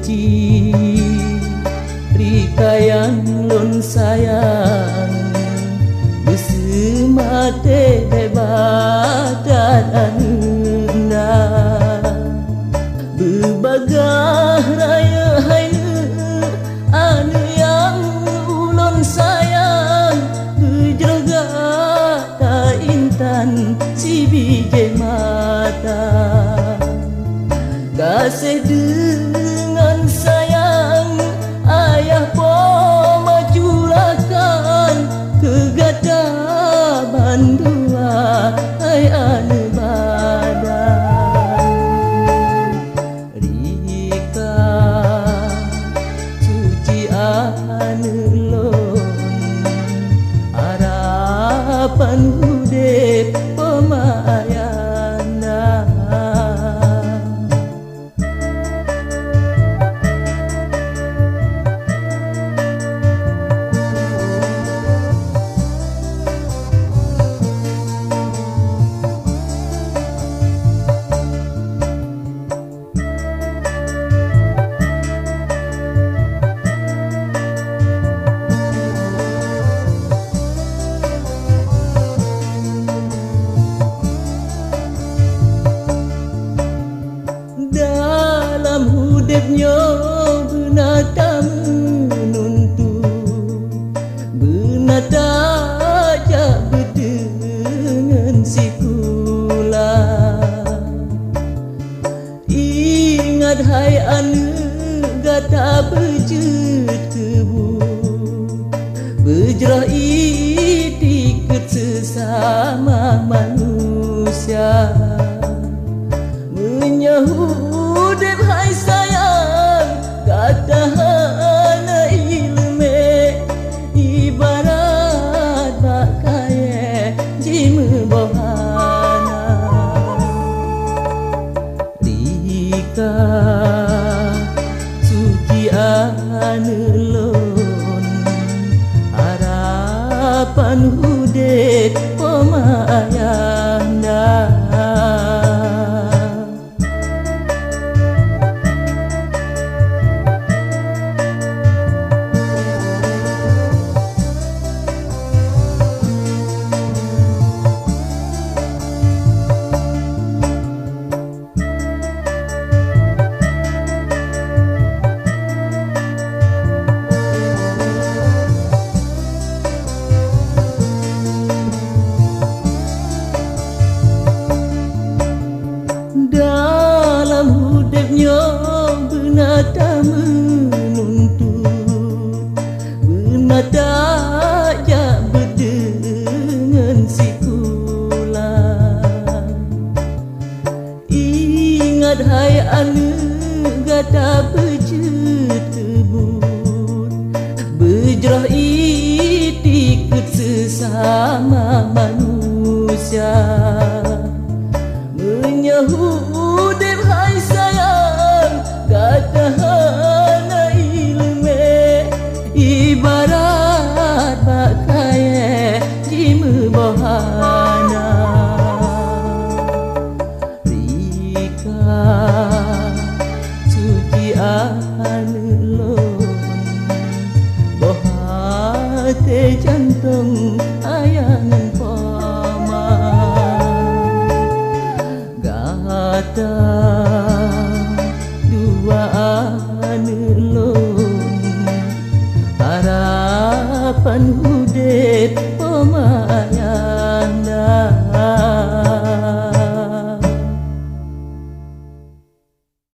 suci rikayang lon sayang besemate badan anda berbagah raya haine anu yang ulon sayang berjaga tak intan si biji mata kasih dengan sayang ayah po majulakan kegata bandua ai anu badan rika suci anu lon harapan hudep pemayana dalam hidupnya benata menuntut benata jak berdengan si kula ingat hai anu gata berjet kebu berjerah itikut sesama manusia menyahudip hai sayang kata hana ilme ibarat bakaye jime bohana rika suci anu lon harapan hudip pemayana dalam hidupnya benata menuntut benata jak berdengan si kula ingat hai anu gata berjet kebut berjerah itikut sesama manusia menyahu